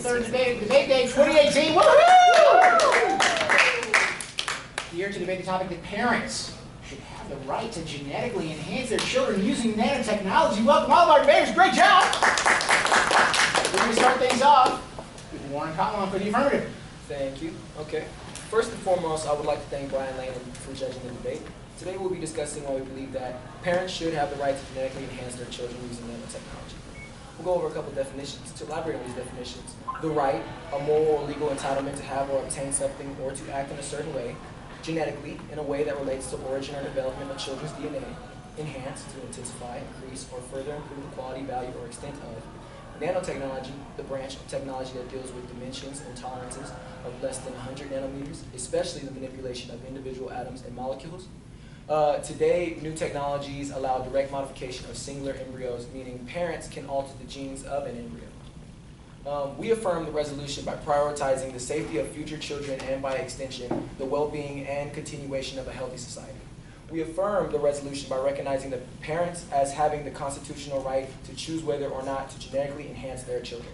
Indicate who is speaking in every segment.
Speaker 1: third debate day 2018. Woohoo! Here to debate the topic that parents should have the right to genetically enhance their children using nanotechnology. Welcome all of our debaters. Great job. We're going to start things off with Warren Conlon for the affirmative.
Speaker 2: Thank you. Okay. First and foremost, I would like to thank Brian Lane for judging the debate. Today we'll be discussing why we believe that parents should have the right to genetically enhance their children using nanotechnology. We'll go over a couple definitions. To elaborate on these definitions, the right, a moral or legal entitlement to have or obtain something or to act in a certain way, genetically, in a way that relates to origin or development of children's DNA, enhance, to intensify, increase, or further improve the quality, value, or extent of. Nanotechnology, the branch of technology that deals with dimensions and tolerances of less than 100 nanometers, especially the manipulation of individual atoms and molecules. Today, new technologies allow direct modification of singular embryos, meaning parents can alter the genes of an embryo. We affirm the resolution by prioritizing the safety of future children and, by extension, the well-being and continuation of a healthy society. We affirm the resolution by recognizing the parents as having the constitutional right to choose whether or not to genetically enhance their children.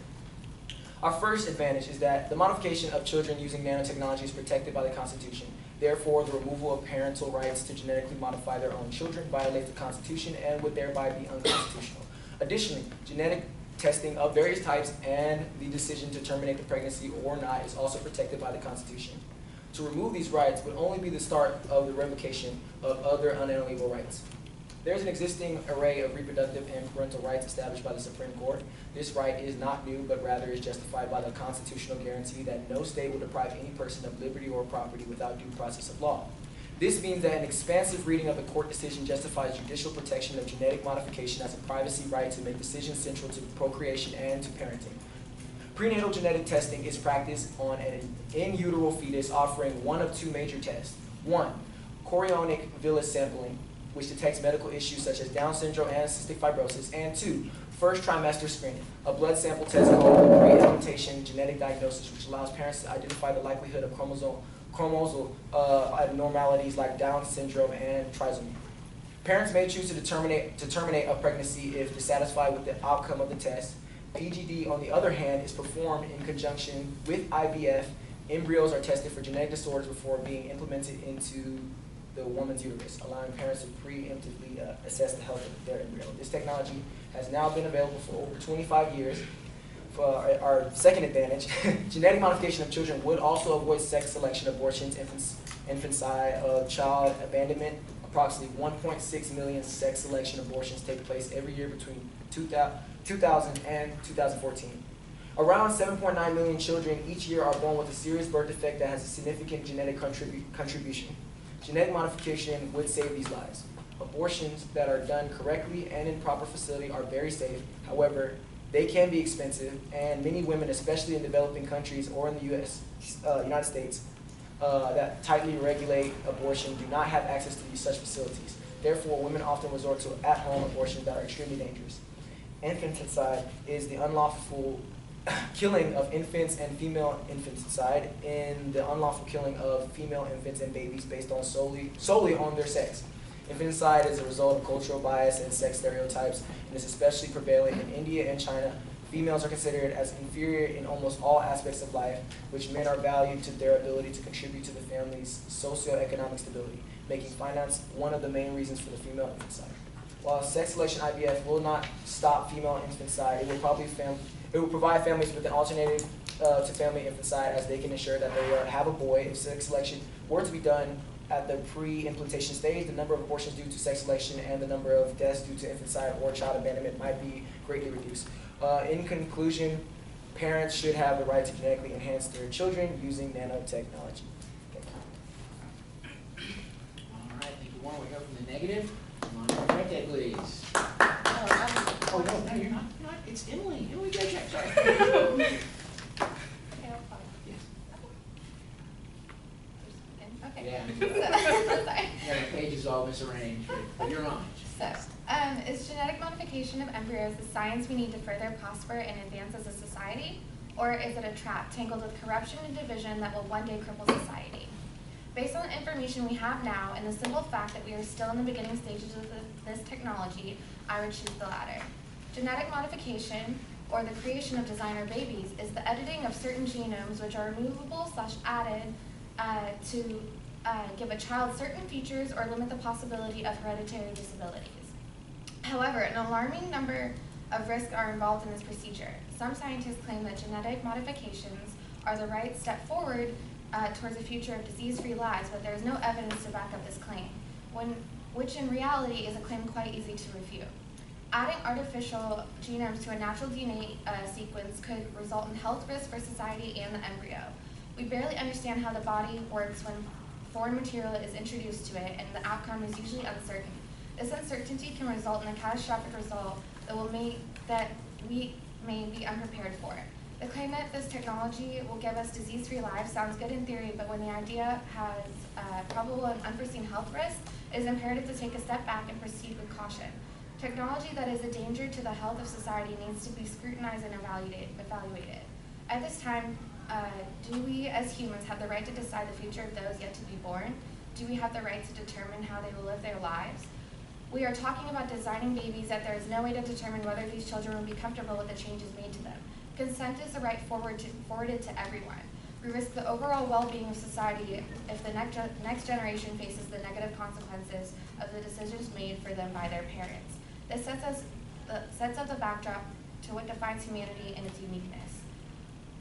Speaker 2: Our first advantage is that the modification of children using nanotechnology is protected by the Constitution. Therefore, the removal of parental rights to genetically modify their own children violates the Constitution and would thereby be unconstitutional. Additionally, genetic testing of various types and the decision to terminate the pregnancy or not is also protected by the Constitution. To remove these rights would only be the start of the revocation of other unalienable rights. There is an existing array of reproductive and parental rights established by the Supreme Court. This right is not new, but rather is justified by the constitutional guarantee that no state will deprive any person of liberty or property without due process of law. This means that an expansive reading of the court decision justifies judicial protection of genetic modification as a privacy right to make decisions central to procreation and to parenting. Prenatal genetic testing is practiced on an in utero fetus offering one of two major tests. One, chorionic villus sampling, which detects medical issues such as Down syndrome and cystic fibrosis. And two, first trimester screening, a blood sample test called pre-implantation genetic diagnosis, which allows parents to identify the likelihood of chromosomal abnormalities like Down syndrome and trisomy. Parents may choose to terminate a pregnancy if dissatisfied with the outcome of the test. PGD, on the other hand, is performed in conjunction with IVF. Embryos are tested for genetic disorders before being implemented into the woman's uterus, allowing parents to preemptively assess the health of their embryo. This technology has now been available for over 25 years. For our second advantage, genetic modification of children would also avoid sex selection, abortions, infanticide, child abandonment. Approximately 1.6 million sex selection abortions take place every year between 2000 and 2014. Around 7.9 million children each year are born with a serious birth defect that has a significant genetic contribution. Genetic modification would save these lives. Abortions that are done correctly and in proper facility are very safe. However, they can be expensive, and many women, especially in developing countries or in the United States, that tightly regulate abortion do not have access to such facilities. Therefore, women often resort to at-home abortions that are extremely dangerous. Infanticide is the unlawful killing of infants and female infanticide in the unlawful killing of female infants and babies based on solely on their sex. Infanticide is a result of cultural bias and sex stereotypes, and is especially prevalent in India and China. Females are considered as inferior in almost all aspects of life, which men are valued to their ability to contribute to the family's socioeconomic stability, making finance one of the main reasons for the female infanticide. While sex selection IVF will not stop female infanticide, it will provide families with an alternative to family infanticide, as they can ensure that they have a boy. If sex selection were to be done at the pre-implantation stage, the number of abortions due to sex selection and the number of deaths due to infanticide or child abandonment might be greatly reduced. In conclusion, parents should have the right to genetically enhance their children using nanotechnology. Thank you.
Speaker 1: All right, thank you, Warren. We go from the negative. Come on, right there, please. Oh, no, you're not. It's Emily. Emily, go check. Sorry.
Speaker 3: Okay.
Speaker 1: Yeah.
Speaker 3: Sorry.
Speaker 1: Yeah, the page is all misarranged, but you're on.
Speaker 3: So, is genetic modification of embryos the science we need to further prosper and advance as a society? Or is it a trap tangled with corruption and division that will one day cripple society? Based on the information we have now and the simple fact that we are still in the beginning stages of this technology, I would choose the latter. Genetic modification or the creation of designer babies, is the editing of certain genomes which are removable/added to give a child certain features or limit the possibility of hereditary disabilities. However, an alarming number of risks are involved in this procedure. Some scientists claim that genetic modifications are the right step forward towards a future of disease-free lives, but there is no evidence to back up this claim, which in reality is a claim quite easy to refute. Adding artificial genomes to a natural DNA sequence could result in health risks for society and the embryo. We barely understand how the body works when foreign material is introduced to it, and the outcome is usually uncertain. This uncertainty can result in a catastrophic result that we may be unprepared for. The claim that this technology will give us disease-free lives sounds good in theory, but when the idea has probable and unforeseen health risks, it is imperative to take a step back and proceed with caution. Technology that is a danger to the health of society needs to be scrutinized and evaluated. At this time, do we as humans have the right to decide the future of those yet to be born? Do we have the right to determine how they will live their lives? We are talking about designing babies, yet there is no way to determine whether these children will be comfortable with the changes made to them. Consent is a right forwarded to everyone. We risk the overall well-being of society if the next generation faces the negative consequences of the decisions made for them by their parents. This sets up the backdrop to what defines humanity and its uniqueness.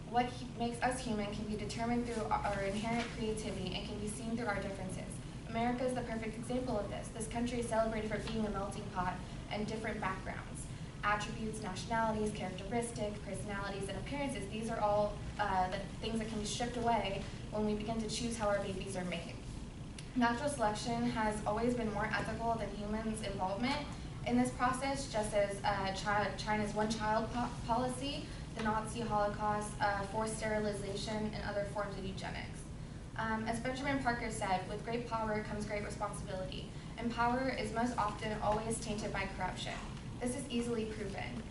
Speaker 3: What makes us human can be determined through our inherent creativity and can be seen through our differences. America is the perfect example of this. This country is celebrated for being a melting pot and different backgrounds, attributes, nationalities, characteristics, personalities, and appearances. These are all the things that can be stripped away when we begin to choose how our babies are made. Natural selection has always been more ethical than humans' involvement in this process, just as China's one-child policy, the Nazi Holocaust, forced sterilization, and other forms of eugenics. As Benjamin Parker said, with great power comes great responsibility, and power is most often always tainted by corruption. This is easily proven.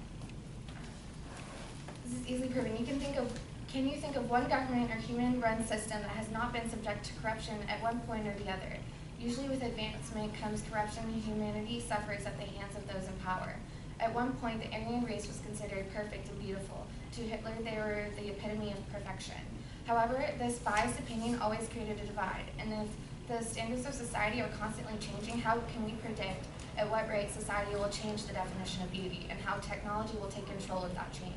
Speaker 3: Can you think of one government or human-run system that has not been subject to corruption at one point or the other? Usually with advancement comes corruption, and humanity suffers at the hands of those in power. At one point, the Aryan race was considered perfect and beautiful. To Hitler, they were the epitome of perfection. However, this biased opinion always created a divide, and if the standards of society are constantly changing, how can we predict at what rate society will change the definition of beauty, and how technology will take control of that change?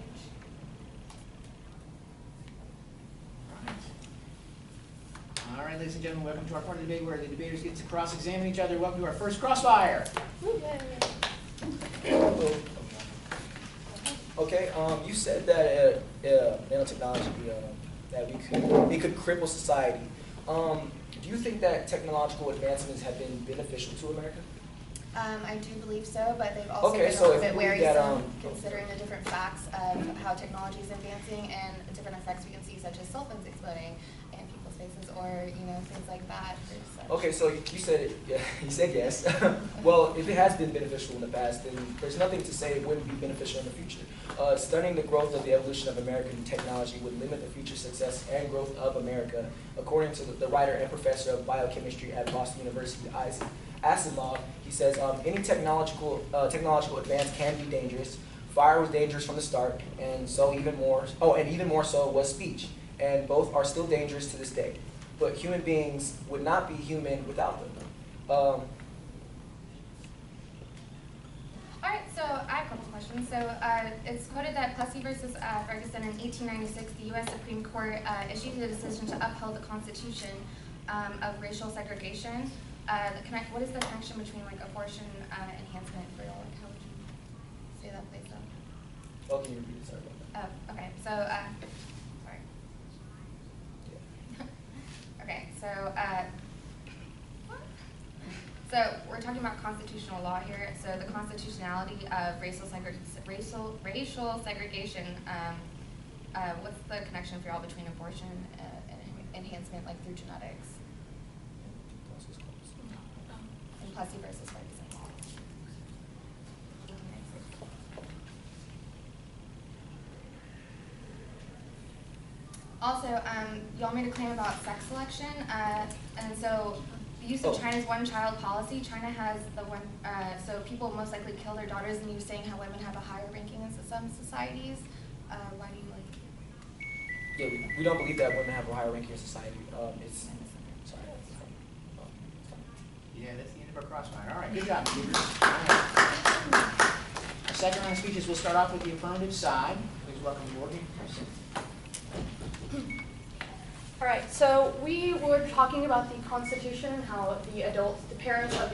Speaker 1: All right, ladies and gentlemen, welcome to our part of the debate where the debaters get to cross-examine each other. Welcome to our first crossfire.
Speaker 2: Okay, you said that nanotechnology, that we could cripple society. Do you think that technological advancements have been beneficial to America?
Speaker 3: I do believe so, but they've also
Speaker 2: Okay,
Speaker 3: been
Speaker 2: so
Speaker 3: a little
Speaker 2: if
Speaker 3: bit
Speaker 2: we
Speaker 3: wary,
Speaker 2: get,
Speaker 3: considering the different facts of how technology is advancing and different effects we can see, such as cell phones exploding in people's faces, or things like that.
Speaker 2: Okay, so you said it. Yeah, you said yes. Well, if it has been beneficial in the past, then there's nothing to say it wouldn't be beneficial in the future. Studying the growth of the evolution of American technology would limit the future success and growth of America, according to the writer and professor of biochemistry at Boston University, Isaac Asimov. He says any technological advance can be dangerous. Fire was dangerous from the start, and so even more so was speech, and both are still dangerous to this day. But human beings would not be human without them.
Speaker 3: All right, so I have a couple questions. So it's quoted that Plessy versus Ferguson in 1896, the U.S. Supreme Court issued a decision to uphold the Constitution of racial segregation. What is the connection between abortion enhancement for y'all? How would you say that plays out?
Speaker 2: Oh, can you repeat it? Sorry about that.
Speaker 3: Oh, okay. So, sorry.
Speaker 2: Yeah.
Speaker 3: Okay, so we're talking about constitutional law here. So the constitutionality of racial segregation. What's the connection for y'all between abortion and enhancement, through genetics? And Plessy versus Ferguson. Also, y'all made a claim about sex selection, and so The use of China's one-child policy. China has the one, so people most likely kill their daughters, and you're saying how women have a higher ranking in some societies. Why do you like?
Speaker 2: Yeah, we don't believe that women have a higher ranking in society. Sorry.
Speaker 1: Yeah, that's the end of our crossfire. All right, good job. All right. Our second round of speeches, we'll start off with the affirmative side. Please welcome Morgan Pearson.
Speaker 4: All right, so we were talking about the Constitution and how the parents of